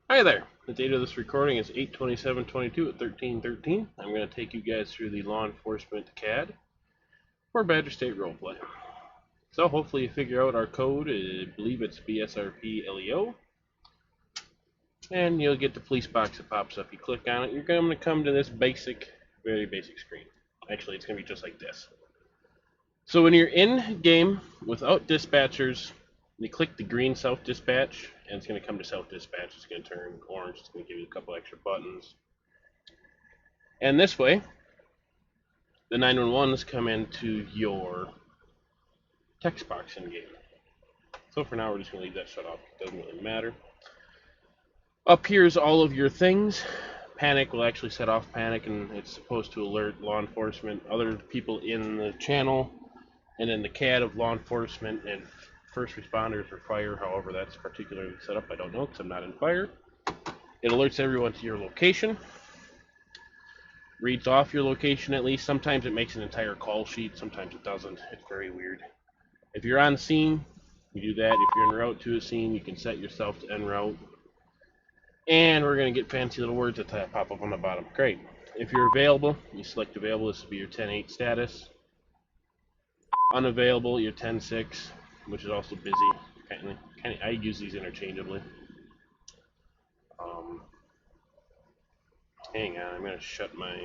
Hi there. The date of this recording is 8/27/22 at 13:13. I'm going to take you guys through the law enforcement CAD for Badger State Roleplay. So hopefully you figure out our code. I believe it's Bsrp LEO. And you'll get the police box that pops up. You click on it, you're going to come to this very basic screen. Actually, it's going to be just like this. So when you're in game without dispatchers, you click the green self-dispatch, and it's going to come to self-dispatch. It's going to turn orange. It's going to give you a couple extra buttons. And this way, the 911s come into your text box in game. So for now, we're just going to leave that shut off. It doesn't really matter. Up here is all of your things. Panic will actually set off panic, and it's supposed to alert law enforcement, other people in the channel, and then the CAD of law enforcement and first responders or fire, however that's particularly set up. I don't know because I'm not in fire. It alerts everyone to your location. Reads off your location at least. Sometimes it makes an entire call sheet. Sometimes it doesn't. It's very weird. If you're on scene, you do that. If you're en route to a scene, you can set yourself to en route. And we're going to get fancy little words that pop up on the bottom. Great. If you're available, you select available. This will be your 10-8 status. Unavailable, your 10-6, which is also busy. I use these interchangeably. Hang on, I'm going to shut my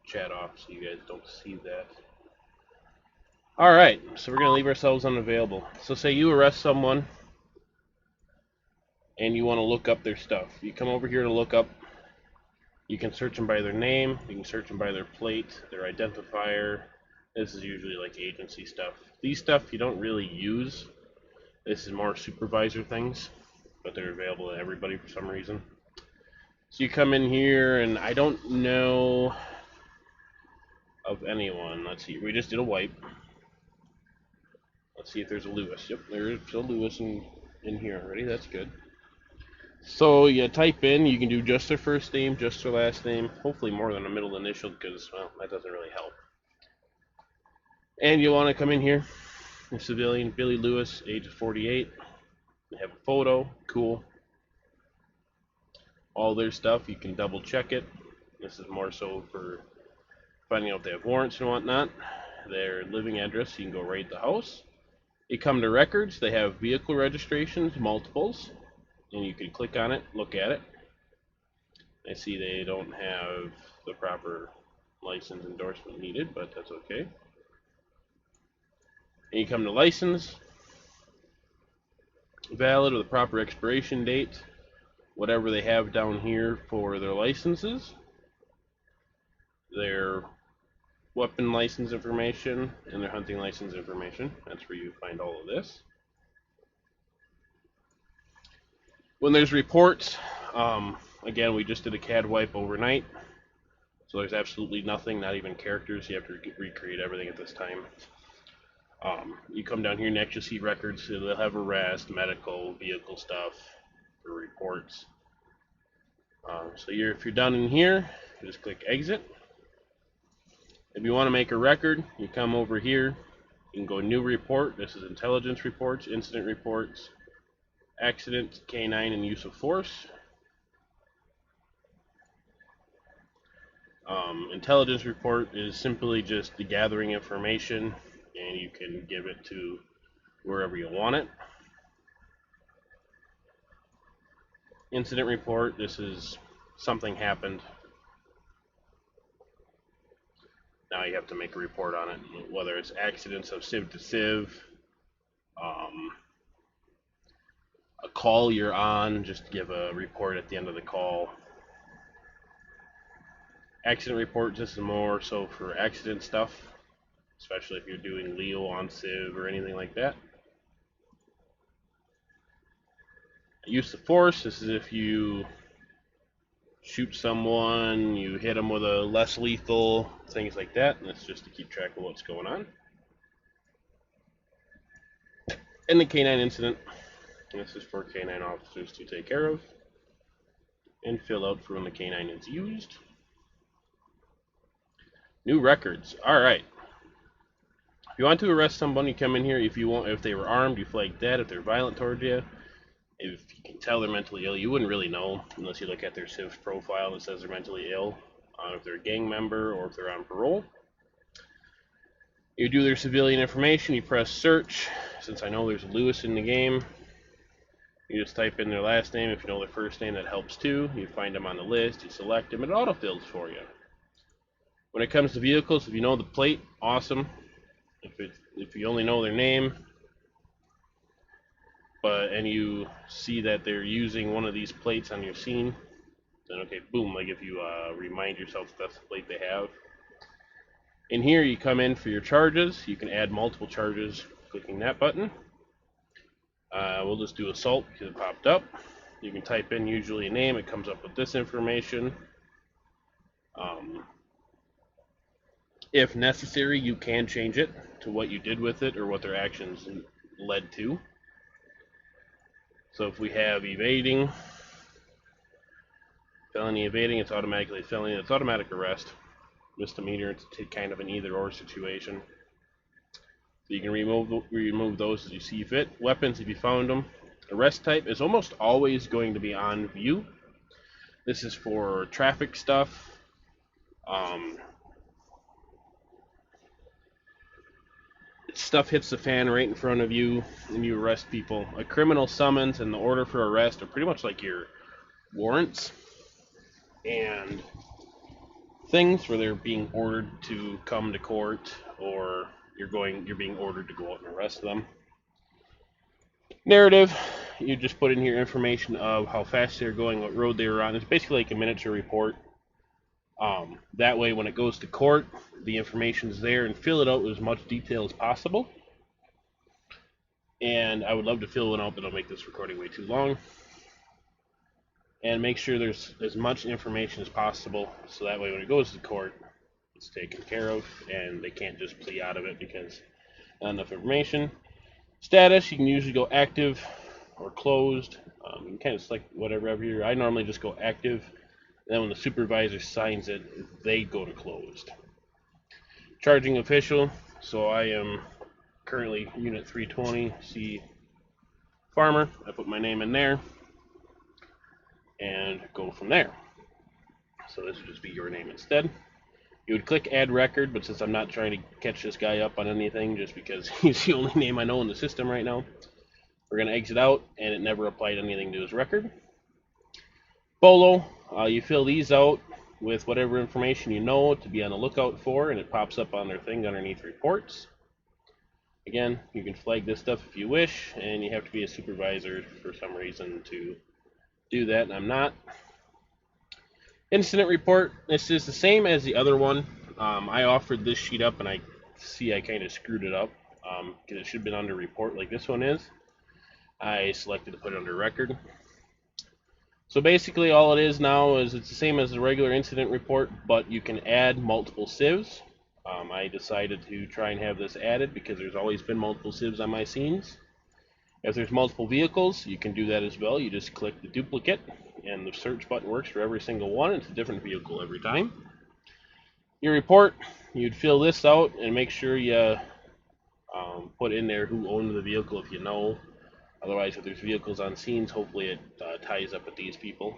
chat off so you guys don't see that. Alright, so we're going to leave ourselves unavailable. So say you arrest someone and you want to look up their stuff. You come over here to look up. You can search them by their name. You can search them by their plate, their identifier. This is usually like agency stuff. These stuff you don't really use. This is more supervisor things, but they're available to everybody for some reason. So you come in here, and I don't know of anyone. Let's see. We just did a wipe. Let's see if there's a Lewis. Yep, there's a Lewis in here already. That's good. So you type in. You can do just their first name, just their last name. Hopefully more than a middle initial, because, well, that doesn't really help. And you want to come in here. A civilian, Billy Lewis, age of 48. They have a photo. Cool. All their stuff, you can double check it. This is more so for finding out if they have warrants and whatnot. Their living address, you can go right at the house. You come to records, they have vehicle registrations, multiples, and you can click on it, look at it. I see they don't have the proper license endorsement needed, but that's okay. And you come to license, valid with the proper expiration date, whatever they have down here for their licenses, their weapon license information, and their hunting license information. That's where you find all of this. When there's reports, again, we just did a CAD wipe overnight, so there's absolutely nothing, not even characters. You have to recreate everything at this time. You come down here next, you'll see records. So they'll have arrest, medical, vehicle stuff for reports. So if you're done in here, you just click exit. If you want to make a record, you come over here. You can go new report. This is intelligence reports, incident reports, accident, K9, and use of force. Intelligence report is simply just the gathering information, and you can give it to wherever you want it. Incident report, this is something happened. Now you have to make a report on it, whether it's accidents of civ to civ, a call you're on, just give a report at the end of the call. Accident report, this is more so for accident stuff, especially if you're doing Leo on civ or anything like that. Use of force, this is if you shoot someone, you hit them with a less lethal, things like that, and it's just to keep track of what's going on. And the K9 incident, this is for K9 officers to take care of and fill out for when the K9 is used. New records. Alright. If you want to arrest somebody, come in here. If they were armed, you flag that. If they're violent towards you, If you can tell they're mentally ill, you wouldn't really know unless you look at their civ profile that says they're mentally ill, if they're a gang member or if they're on parole. You do their civilian information, you press search. Since I know there's Lewis in the game, you just type in their last name. If you know their first name, that helps too. You find them on the list, you select them, it autofills for you. When it comes to vehicles, if you know the plate, awesome. If you only know their name, and you see that they're using one of these plates on your scene, then okay, boom, like if you remind yourself that's the plate they have. In here, you come in for your charges. You can add multiple charges clicking that button. We'll just do assault because it popped up. You can type in usually a name. It comes up with this information. If necessary, you can change it to what you did with it or what their actions led to. So if we have evading, felony evading, it's automatically felony. It's automatic arrest. Misdemeanor, it's kind of an either-or situation. So you can remove those as you see fit. Weapons, if you found them. Arrest type is almost always going to be on view. This is for traffic stuff. Stuff hits the fan right in front of you and you arrest people. A criminal summons and the order for arrest are pretty much like your warrants and things where they're being ordered to come to court, or you're being ordered to go out and arrest them. Narrative, you just put in here information of how fast they're going, what road they were on. It's basically like a miniature report. That way when it goes to court, the information's there, and fill it out with as much detail as possible. And I would love to fill one out, but it'll make this recording way too long. And make sure there's as much information as possible, so that way when it goes to court, it's taken care of, and they can't just plea out of it because not enough information. Status, you can usually go active or closed. You can kind of select whatever you're. I normally just go active. Then when the supervisor signs it, they go to closed. Charging official, so I am currently Unit 320, C Farmer. I put my name in there and go from there. So this would just be your name instead. You would click add record, but since I'm not trying to catch this guy up on anything, just because he's the only name I know in the system right now, we're going to exit out, and it never applied anything to his record. Bolo, you fill these out with whatever information you know to be on the lookout for, and it pops up on their thing underneath reports. Again, you can flag this stuff if you wish, and you have to be a supervisor for some reason to do that, and I'm not. Incident report, this is the same as the other one. I offered this sheet up, and I kind of screwed it up because it should have been under report like this one is. I selected to put it under record. So basically all it is now is it's the same as the regular incident report, but you can add multiple civs. I decided to try and have this added because there's always been multiple civs on my scenes. If there's multiple vehicles, you can do that as well. You just click the duplicate, and the search button works for every single one. It's a different vehicle every time. Your report, you'd fill this out and make sure you put in there who owned the vehicle if you know. Otherwise, if there's vehicles on scenes, hopefully it ties up with these people.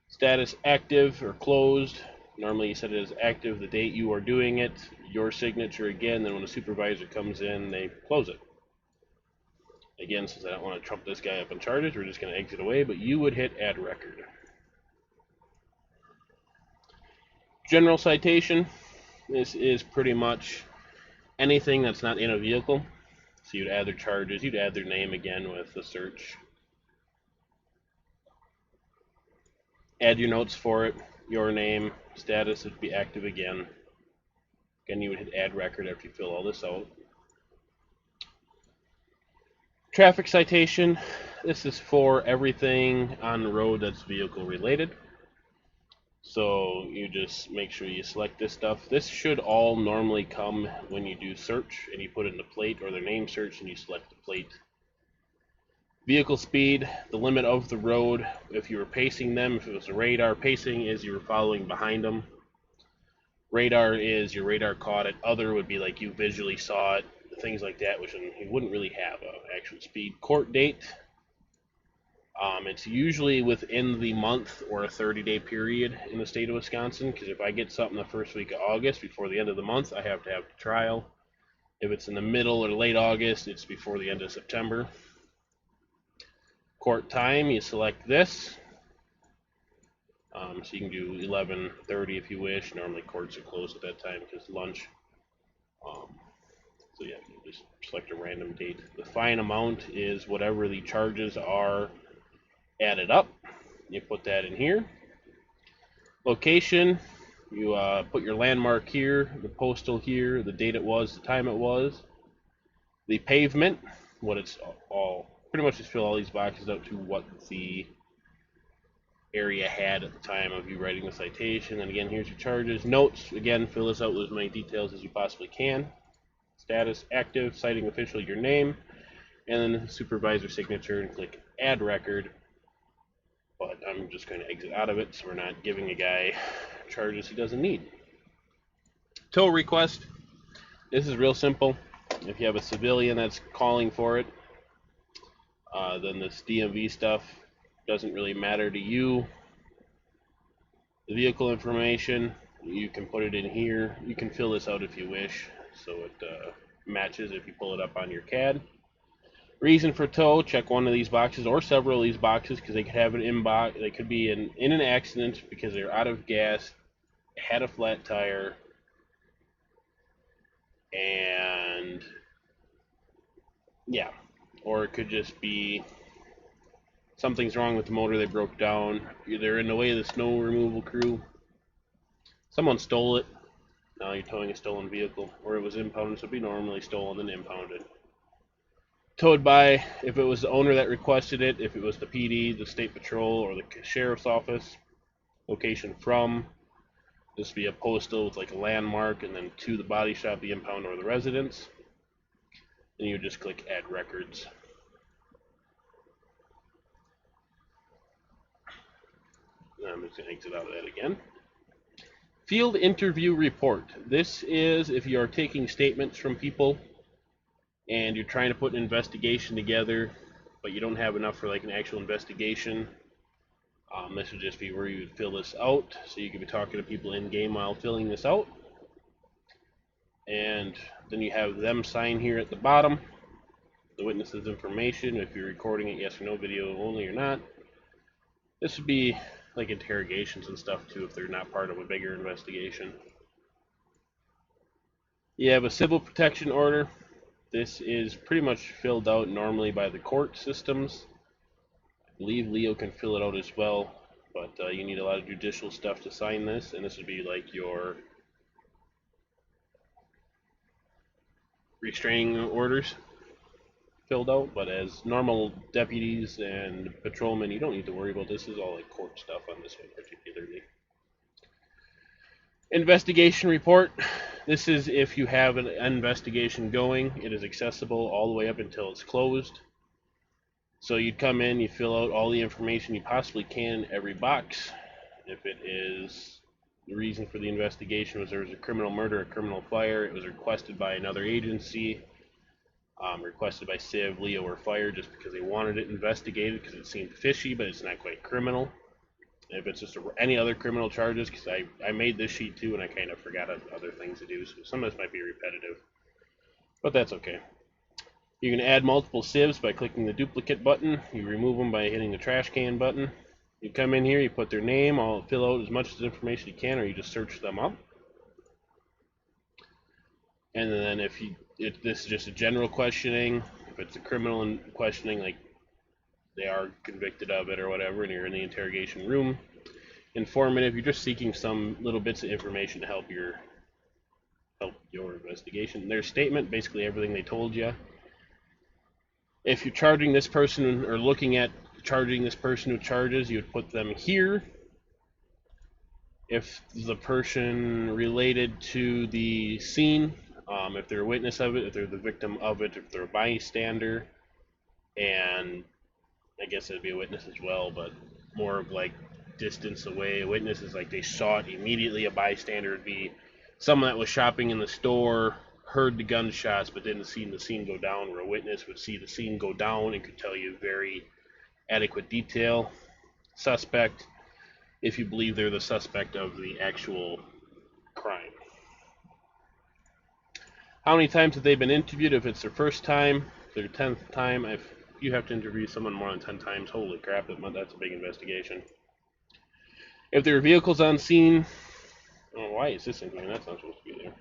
Status active or closed. Normally you set it as active the date you are doing it. Your signature again, then when the supervisor comes in, they close it. Again, since I don't want to trump this guy up in charges, we're just going to exit away, but you would hit add record. General citation. This is pretty much anything that's not in a vehicle. So you'd add their charges, you'd add their name again with the search. Add your notes for it, your name, status would be active again. Again, you would hit add record after you fill all this out. Traffic citation, this is for everything on the road that's vehicle related. So you just make sure you select this stuff. This should all normally come when you do search and you put it in the plate or their name search and you select the plate. Vehicle speed, the limit of the road, if you were pacing them, if it was a radar, pacing is you were following behind them. Radar is your radar caught it. Other would be like you visually saw it, things like that, which you wouldn't really have an actual speed. Court date, It's usually within the month or a 30-day period in the state of Wisconsin, because if I get something the first week of August before the end of the month, I have to have the trial. If it's in the middle or late August, it's before the end of September. Court time, you select this. So you can do 11:30 if you wish. Normally courts are closed at that time because lunch. So yeah, you just select a random date. The fine amount is whatever the charges are added up. You put that in here. Location, you put your landmark here, the postal here, the date it was, the time it was. The pavement, what it's all, pretty much just fill all these boxes out to what the area had at the time of you writing the citation. And again, here's your charges. Notes, again, fill this out with as many details as you possibly can. Status, active, citing official, your name, and then the supervisor signature, and click add record. But I'm just going to exit out of it, so we're not giving a guy charges he doesn't need. Tow request. This is real simple. If you have a civilian that's calling for it, then this DMV stuff doesn't really matter to you. The vehicle information, you can put it in here. You can fill this out if you wish, so it matches if you pull it up on your CAD. Reason for tow, check one of these boxes or several of these boxes, because they could have an inbox. They could be in an accident because they're out of gas, had a flat tire, and yeah, or it could just be something's wrong with the motor, they broke down, they're in the way of the snow removal crew, someone stole it, now you're towing a stolen vehicle, or it was impounded, so it'd be normally stolen and impounded. Towed by, if it was the owner that requested it, if it was the PD, the state patrol, or the sheriff's office. Location from, this would be a postal with like a landmark, and then to the body shop, the impound, or the residence. And you just click add records. And I'm just going to exit out of that again. Field interview report. This is if you are taking statements from people and you're trying to put an investigation together, but you don't have enough for like an actual investigation. This would just be where you would fill this out, so you could be talking to people in game while filling this out. And then you have them sign here at the bottom, the witness's information, if you're recording it, yes or no, video only or not. This would be like interrogations and stuff too, if they're not part of a bigger investigation. You have a civil protection order. This is pretty much filled out normally by the court systems. I believe Leo can fill it out as well, but you need a lot of judicial stuff to sign this, and this would be like your restraining orders filled out. But as normal deputies and patrolmen, you don't need to worry about this. This is all like court stuff on this one particularly. Investigation report. This is if you have an investigation going. It is accessible all the way up until it's closed. So you'd come in, you fill out all the information you possibly can in every box. If it is the reason for the investigation was there was a criminal murder, a criminal fire, it was requested by another agency, requested by Civ, Leo, or Fire, just because they wanted it investigated because it seemed fishy, but it's not quite criminal. If it's just any other criminal charges, because I made this sheet too and I kind of forgot other things to do, so some of this might be repetitive, but that's okay. You can add multiple civs by clicking the duplicate button. You remove them by hitting the trash can button. You come in here, you put their name, I'll fill out as much information you can, or you just search them up. And then if this is just a general questioning, if it's a criminal questioning, like they are convicted of it or whatever, and you're in the interrogation room. Informative, you're just seeking some little bits of information to help your investigation. Their statement, basically everything they told you. If you're charging this person or looking at charging this person with charges, you would put them here. If the person related to the scene, if they're a witness of it, if they're the victim of it, if they're a bystander, and I guess it'd be a witness as well, but more of like distance away. A witness is like they saw it immediately. A bystander would be someone that was shopping in the store, heard the gunshots, but didn't see the scene go down, where a witness would see the scene go down and could tell you very adequate detail, suspect, if you believe they're the suspect of the actual crime. How many times have they been interviewed? If it's their first time, their 10th time, if you have to interview someone more than 10 times, holy crap, that's a big investigation. If there are vehicles on scene, oh, why is this in here? That's not supposed to be there.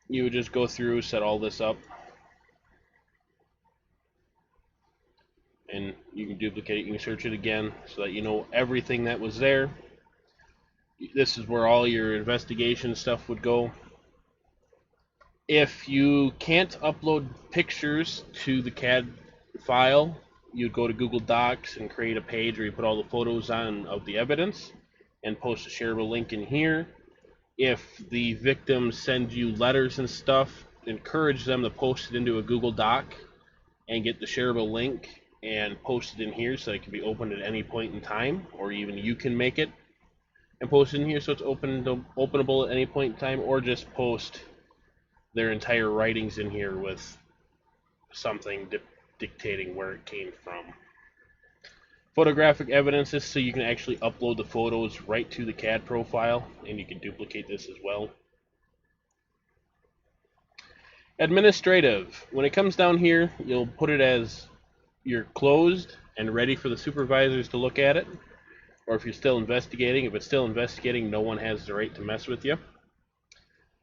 You would just go through, set all this up, and you can duplicate it, you can search it again so that you know everything that was there. This is where all your investigation stuff would go. If you can't upload pictures to the CAD file, you'd go to Google Docs and create a page where you put all the photos on of the evidence and post a shareable link in here. If the victims send you letters and stuff, encourage them to post it into a Google Doc and get the shareable link and post it in here so it can be opened at any point in time, or even you can make it and post it in here so it's openable at any point in time, or just post their entire writings in here with something dictating where it came from. Photographic evidence is so you can actually upload the photos right to the CAD profile, and you can duplicate this as well. Administrative. When it comes down here, you'll put it as you're closed and ready for the supervisors to look at it, or if you're still investigating. If it's still investigating, no one has the right to mess with you.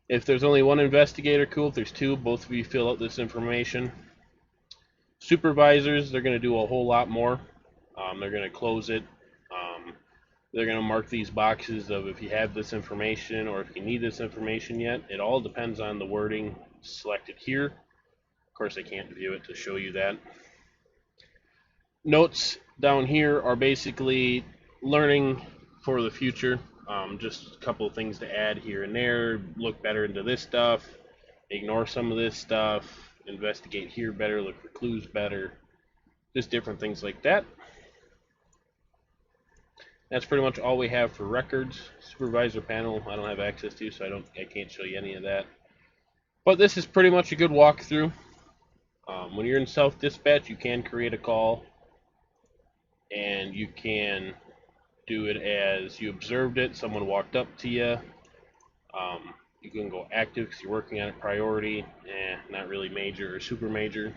If there's only one investigator, cool. If there's two, both of you fill out this information. Supervisors, they're going to do a whole lot more. They're going to close it. They're going to mark these boxes of if you have this information or if you need this information yet. It all depends on the wording selected here. Of course, I can't view it to show you that. Notes down here are basically learning for the future. Just a couple of things to add here and there. Look better into this stuff. Ignore some of this stuff. Investigate here better. Look for clues better. Just different things like that. That's pretty much all we have for records. Supervisor panel, I don't have access to, so I can't show you any of that. But this is pretty much a good walkthrough. When you're in self-dispatch, you can create a call, and you can do it as you observed it. Someone walked up to you. You can go active because you're working on a priority, not really major or super major.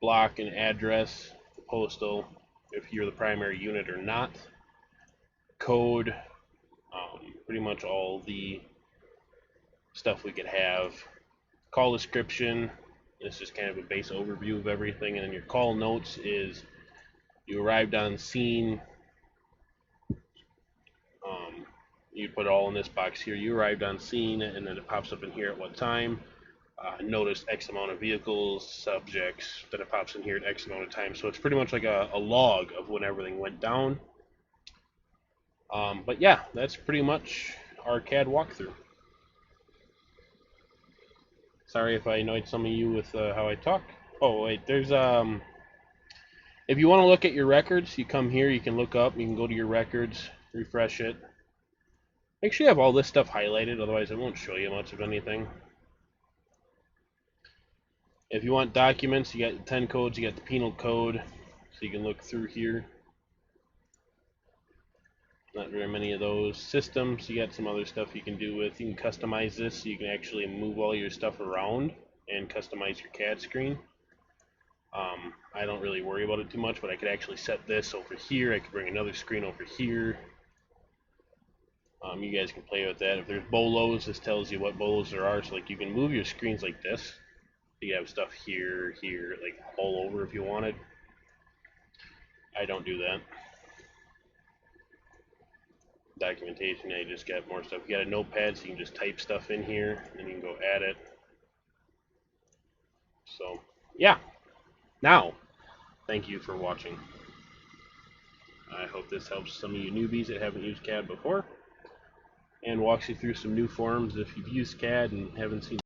Block and address, postal, if you're the primary unit or not. Code, pretty much all the stuff we could have. Call description, this is kind of a base overview of everything. And then your call notes is you arrived on scene. You put it all in this box here. You arrived on scene, and then it pops up in here at what time. Noticed X amount of vehicles, subjects, then it pops in here at X amount of time. So it's pretty much like a log of when everything went down. But yeah, that's pretty much our CAD walkthrough. Sorry if I annoyed some of you with how I talk. Oh wait, there's if you want to look at your records, you come here, you can look up, you can go to your records, refresh it. Make sure you have all this stuff highlighted, otherwise it won't show you much of anything. If you want documents, you got the 10 codes, you got the penal code, so you can look through here. Not very many of those. Systems, you got some other stuff you can do with. You can customize this, so you can actually move all your stuff around and customize your CAD screen. I don't really worry about it too much, but I could actually set this over here. I could bring another screen over here. You guys can play with that. If there's bolos, this tells you what bolos there are. So like you can move your screens like this. You have stuff here, here, like all over if you wanted. I don't do that. Documentation, I just got more stuff. You got a notepad, so you can just type stuff in here, and then you can go add it. So, yeah. Now, thank you for watching. I hope this helps some of you newbies that haven't used CAD before, and walks you through some new forms if you've used CAD and haven't seen